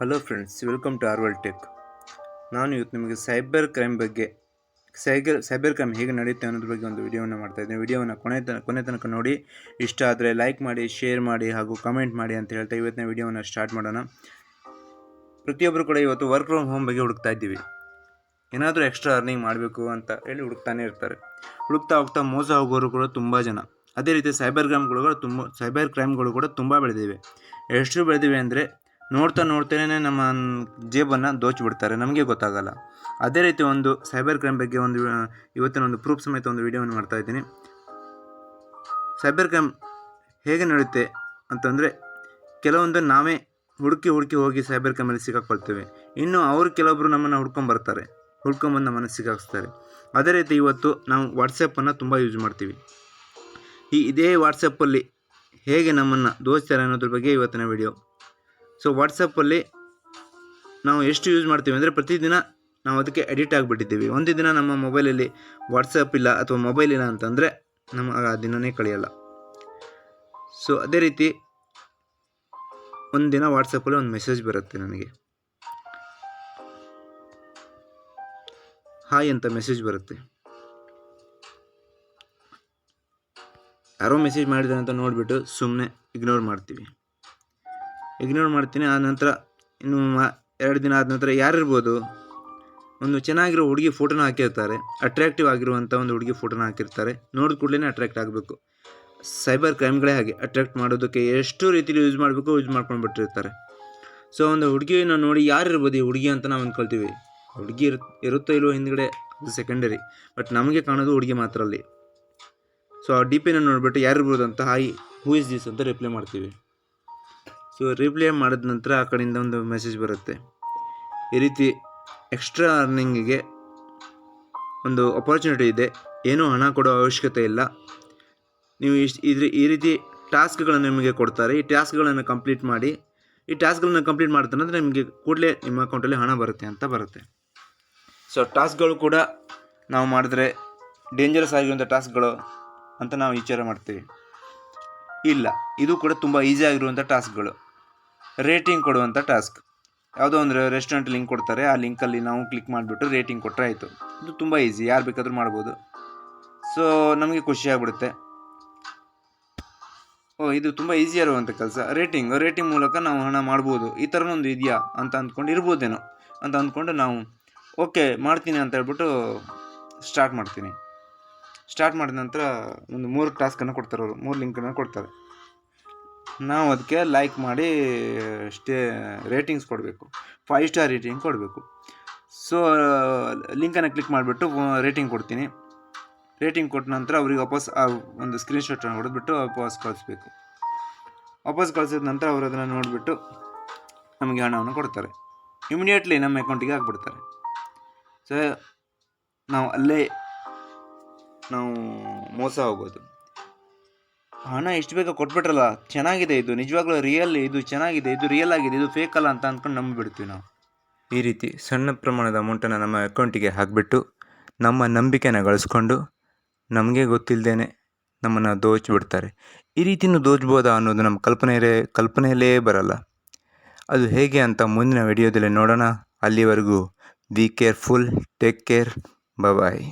Hello friends, welcome to Arval Tech. ನಾನು ಇವತ್ತು ನಿಮಗೆ ಸೈಬರ್ ಕ್ರೈಮ್ ಹೇಗೆ ನಡೆಯುತ್ತೆ ಅನ್ನೋದ್ರ ಬಗ್ಗೆ ಒಂದು ವಿಡಿಯೋವನ್ನು ಮಾಡ್ತಾಯಿದ್ದೀನಿ. ವಿಡಿಯೋವನ್ನು ಕೊನೆ ತನಕ ನೋಡಿ. ಇಷ್ಟ ಆದರೆ ಲೈಕ್ ಮಾಡಿ, ಶೇರ್ ಮಾಡಿ ಹಾಗೂ ಕಮೆಂಟ್ ಮಾಡಿ ಅಂತ ಹೇಳ್ತಾ ಇವತ್ತಿನ ವಿಡಿಯೋವನ್ನು ಸ್ಟಾರ್ಟ್ ಮಾಡೋಣ. ಪ್ರತಿಯೊಬ್ಬರು ಕೂಡ ಇವತ್ತು ವರ್ಕ್ ಫ್ರಮ್ ಹೋಮ್ ಬಗ್ಗೆ ಹುಡುಕ್ತಾ ಇದ್ದೀವಿ. ಏನಾದರೂ ಎಕ್ಸ್ಟ್ರಾ ಅರ್ನಿಂಗ್ ಮಾಡಬೇಕು ಅಂತ ಹೇಳಿ ಹುಡುಕ್ತಾನೆ ಇರ್ತಾರೆ. ಹುಡುಕ್ತಾ ಹೋಗ್ತಾ ಮೋಸ ಹೋಗೋರು ಕೂಡ ತುಂಬ ಜನ. ಅದೇ ರೀತಿ ಸೈಬರ್ ಕ್ರೈಮ್ಗಳು ಕೂಡ ತುಂಬ ಬೆಳೆದಿವೆ. ಎಷ್ಟು ಬೆಳೆದಿವೆ ಅಂದರೆ ನೋಡ್ತಾನೆ ನಮ್ಮ ಜೇಬನ್ನು ದೋಚಿಬಿಡ್ತಾರೆ, ನಮಗೆ ಗೊತ್ತಾಗಲ್ಲ. ಅದೇ ರೀತಿ ಒಂದು ಸೈಬರ್ ಕ್ರೈಮ್ ಬಗ್ಗೆ ಇವತ್ತಿನ ಒಂದು ಪ್ರೂಫ್ ಸಮೇತ ಒಂದು ವಿಡಿಯೋವನ್ನು ಮಾಡ್ತಾ ಇದ್ದೀನಿ. ಸೈಬರ್ ಕ್ರೈಮ್ ಹೇಗೆ ನಡೆಯುತ್ತೆ ಅಂತಂದರೆ, ಕೆಲವೊಂದು ನಾವೇ ಹುಡುಕಿ ಹೋಗಿ ಸೈಬರ್ ಕ್ರೈಮಲ್ಲಿ ಸಿಕ್ಕಾಕೊಳ್ತೇವೆ. ಇನ್ನು ಅವರು ಕೆಲವೊಬ್ಬರು ನಮ್ಮನ್ನು ಹುಡ್ಕೊಂಬಂದು ನಮ್ಮನ್ನು ಸಿಕ್ಕಾಕ್ಸ್ತಾರೆ. ಅದೇ ರೀತಿ ಇವತ್ತು ನಾವು ವಾಟ್ಸಪ್ಪನ್ನು ತುಂಬ ಯೂಸ್ ಮಾಡ್ತೀವಿ. ಇದೇ ವಾಟ್ಸಪ್ಪಲ್ಲಿ ಹೇಗೆ ನಮ್ಮನ್ನು ದೋಚ್ತಾರೆ ಅನ್ನೋದ್ರ ಬಗ್ಗೆ ಇವತ್ತಿನ ವಿಡಿಯೋ. ಸೊ ವಾಟ್ಸಪ್ಪಲ್ಲಿ ನಾವು ಎಷ್ಟು ಯೂಸ್ ಮಾಡ್ತೀವಿ ಅಂದರೆ, ಪ್ರತಿದಿನ ನಾವು ಅದಕ್ಕೆ ಅಡಿಕ್ಟ್ ಆಗಿಬಿಟ್ಟಿದ್ದೀವಿ. ಒಂದು ದಿನ ನಮ್ಮ ಮೊಬೈಲಲ್ಲಿ ವಾಟ್ಸಪ್ ಇಲ್ಲ ಅಥವಾ ಮೊಬೈಲ್ ಇಲ್ಲ ಅಂತಂದರೆ ನಮಗೆ ಆ ದಿನವೇ ಕಳೆಯಲ್ಲ. ಸೊ ಅದೇ ರೀತಿ ಒಂದು ದಿನ ವಾಟ್ಸಪ್ಪಲ್ಲಿ ಒಂದು ಮೆಸೇಜ್ ಬರುತ್ತೆ ನನಗೆ, ಹಾಯ್ ಅಂತ ಮೆಸೇಜ್ ಬರುತ್ತೆ. ಯಾರೋ ಮೆಸೇಜ್ ಮಾಡಿದ್ದಾರೆ ಅಂತ ನೋಡಿಬಿಟ್ಟು ಸುಮ್ಮನೆ ಇಗ್ನೋರ್ ಮಾಡ್ತೀನಿ. ಆ ನಂತರ ಇನ್ನು 2 ದಿನ ಆದ ನಂತರ ಯಾರಿರ್ಬೋದು, ಒಂದು ಚೆನ್ನಾಗಿರೋ ಹುಡುಗಿ ಫೋಟೋನ ಹಾಕಿರ್ತಾರೆ, ಅಟ್ರಾಕ್ಟಿವ್ ಆಗಿರುವಂಥ ಒಂದು ಹುಡುಗಿ ಫೋಟೋನ ಹಾಕಿರ್ತಾರೆ. ನೋಡಿದ ಕೂಡಲೇ ಅಟ್ರಾಕ್ಟ್ ಆಗಬೇಕು. ಸೈಬರ್ ಕ್ರೈಮ್ಗಳೇ ಹಾಗೆ, ಅಟ್ರಾಕ್ಟ್ ಮಾಡೋದಕ್ಕೆ ಎಷ್ಟು ರೀತಿಯಲ್ಲಿ ಯೂಸ್ ಮಾಡ್ಕೊಂಡು ಬಿಟ್ಟಿರ್ತಾರೆ. ಸೊ ಒಂದು ಹುಡುಗಿನ ನೋಡಿ ಯಾರಿರ್ಬೋದು ಈ ಹುಡುಗಿ ಅಂತ ನಾವು ಅಂದ್ಕೊಳ್ತೀವಿ. ಹುಡುಗಿ ಇರುತ್ತೋ ಇಲ್ಲೋ ಹಿಂದ್ಗಡೆ ಅದು ಸೆಕೆಂಡರಿ, ಬಟ್ ನಮಗೆ ಕಾಣೋದು ಹುಡುಗಿ ಮಾತ್ರ ಅಲ್ಲಿ. ಸೊ ಆ ಡಿ ಪಿನ ನೋಡಿಬಿಟ್ಟು ಯಾರಿರ್ಬೋದು ಅಂತ ಹಾಯ್ ಹೂ ಇಸ್ ದಿಸ್ ಅಂತ ರಿಪ್ಲೈ ಮಾಡ್ತೀವಿ. ಸೊ ರಿಪ್ಲೈ ಮಾಡಿದ ನಂತರ ಆ ಕಡೆಯಿಂದ ಒಂದು ಮೆಸೇಜ್ ಬರುತ್ತೆ, ಈ ರೀತಿ ಎಕ್ಸ್ಟ್ರಾ ಅರ್ನಿಂಗಿಗೆ ಒಂದು ಅಪಾರ್ಚುನಿಟಿ ಇದೆ, ಏನೂ ಹಣ ಕೊಡೋ ಅವಶ್ಯಕತೆ ಇಲ್ಲ, ನೀವು ಈ ರೀತಿ ಟಾಸ್ಕ್ಗಳನ್ನು ನಿಮಗೆ ಕೊಡ್ತಾರೆ, ಈ ಟಾಸ್ಕ್ಗಳನ್ನು ಕಂಪ್ಲೀಟ್ ಮಾಡಿ. ಈ ಟಾಸ್ಕ್ಗಳನ್ನು ಕಂಪ್ಲೀಟ್ ಮಾಡ್ತಾನಂದರೆ ನಿಮಗೆ ಕೂಡಲೇ ನಿಮ್ಮ ಅಕೌಂಟಲ್ಲಿ ಹಣ ಬರುತ್ತೆ. ಸೊ ಟಾಸ್ಕ್ಗಳು ಕೂಡ ನಾವು ಮಾಡಿದ್ರೆ ಡೇಂಜರಸ್ ಆಗಿರುವಂಥ ಟಾಸ್ಕ್ಗಳು ಅಂತ ನಾವು ವಿಚಾರ ಮಾಡ್ತೀವಿ. ಇಲ್ಲ, ಇದು ಕೂಡ ತುಂಬ ಈಸಿ ಆಗಿರುವಂಥ ಟಾಸ್ಕ್ಗಳು. ರೇಟಿಂಗ್ ಕೊಡುವಂಥ ಟಾಸ್ಕ್. ಯಾವುದೋ ಒಂದು ರೆಸ್ಟೋರೆಂಟ್ ಲಿಂಕ್ ಕೊಡ್ತಾರೆ, ಆ ಲಿಂಕಲ್ಲಿ ನಾವು ಕ್ಲಿಕ್ ಮಾಡಿಬಿಟ್ಟು ರೇಟಿಂಗ್ ಕೊಟ್ಟರೆ ಆಯಿತು. ಇದು ತುಂಬ ಈಸಿ, ಯಾರು ಬೇಕಾದರೂ ಮಾಡ್ಬೋದು. ಸೊ ನಮಗೆ ಖುಷಿ ಆಗಿಬಿಡುತ್ತೆ, ಇದು ತುಂಬ ಈಸಿ ಇರುವಂಥ ಕೆಲಸ. ರೇಟಿಂಗ್ ಮೂಲಕ ನಾವು ಹಣ ಮಾಡ್ಬೋದು, ಈ ಥರನೊಂದು ಇದೆಯಾ ಅಂತ ಇರ್ಬೋದೇನೋ ಅಂತ ಅಂದ್ಕೊಂಡು ನಾವು ಓಕೆ ಮಾಡ್ತೀನಿ ಅಂತ ಹೇಳ್ಬಿಟ್ಟು ಸ್ಟಾರ್ಟ್ ಮಾಡಿದ ನಂತರ ಒಂದು 3 ಟಾಸ್ಕನ್ನು ಕೊಡ್ತಾರೆ ಅವರು, 3 ಲಿಂಕನ್ನು ಕೊಡ್ತಾರೆ. ನಾವು ಅದಕ್ಕೆ ಲೈಕ್ ಮಾಡಿ ರೇಟಿಂಗ್ಸ್ ಕೊಡಬೇಕು, 5 ಸ್ಟಾರ್ ರೇಟಿಂಗ್ ಕೊಡಬೇಕು. ಸೊ ಲಿಂಕನ್ನು ಕ್ಲಿಕ್ ಮಾಡಿಬಿಟ್ಟು ರೇಟಿಂಗ್ ಕೊಡ್ತೀನಿ. ರೇಟಿಂಗ್ ಕೊಟ್ಟ ನಂತರ ಅವ್ರಿಗೆ ವಾಪಸ್ ಆ ಒಂದು ಸ್ಕ್ರೀನ್ಶಾಟನ್ನು ಹೊಡೆದ್ಬಿಟ್ಟು ವಾಪಸ್ ಕಳಿಸ್ಬೇಕು. ವಾಪಸ್ ಕಳಿಸಿದ ನಂತರ ಅವರು ಅದನ್ನು ನೋಡಿಬಿಟ್ಟು ನಮಗೆ ಹಣವನ್ನು ಕೊಡ್ತಾರೆ. ಇಮಿಡಿಯೇಟ್ಲಿ ನಮ್ಮ ಅಕೌಂಟಿಗೆ ಹಾಕ್ಬಿಡ್ತಾರೆ. ಸೊ ನಾವು ಮೋಸ ಹೋಗೋದು. ಹಣ ಎಷ್ಟು ಬೇಗ ಕೊಟ್ಬಿಟ್ರಲ್ಲ, ಚೆನ್ನಾಗಿದೆ, ಇದು ನಿಜವಾಗ್ಲೂ ಇದು ಚೆನ್ನಾಗಿದೆ, ಇದು ರಿಯಲ್ ಆಗಿದೆ, ಇದು ಫೇಕ್ ಅಲ್ಲ ಅಂತ ಅಂದ್ಕೊಂಡು ನಂಬಿಬಿಡ್ತೀವಿ ನಾವು. ಈ ರೀತಿ ಸಣ್ಣ ಪ್ರಮಾಣದ ಅಮೌಂಟನ್ನು ನಮ್ಮ ಅಕೌಂಟಿಗೆ ಹಾಕಿಬಿಟ್ಟು ನಮ್ಮ ನಂಬಿಕೆನ ಗಳಿಸ್ಕೊಂಡು ನಮಗೆ ಗೊತ್ತಿಲ್ಲದೇನೆ ನಮ್ಮನ್ನು ದೋಚಿಬಿಡ್ತಾರೆ. ಈ ರೀತಿಯೂ ದೋಚ್ಬೋದಾ ಅನ್ನೋದು ನಮ್ಮ ಕಲ್ಪನೆಯಲ್ಲೇ ಬರಲ್ಲ. ಅದು ಹೇಗೆ ಅಂತ ಮುಂದಿನ ವಿಡಿಯೋದಲ್ಲಿ ನೋಡೋಣ. ಅಲ್ಲಿವರೆಗೂ be careful, take care, bye.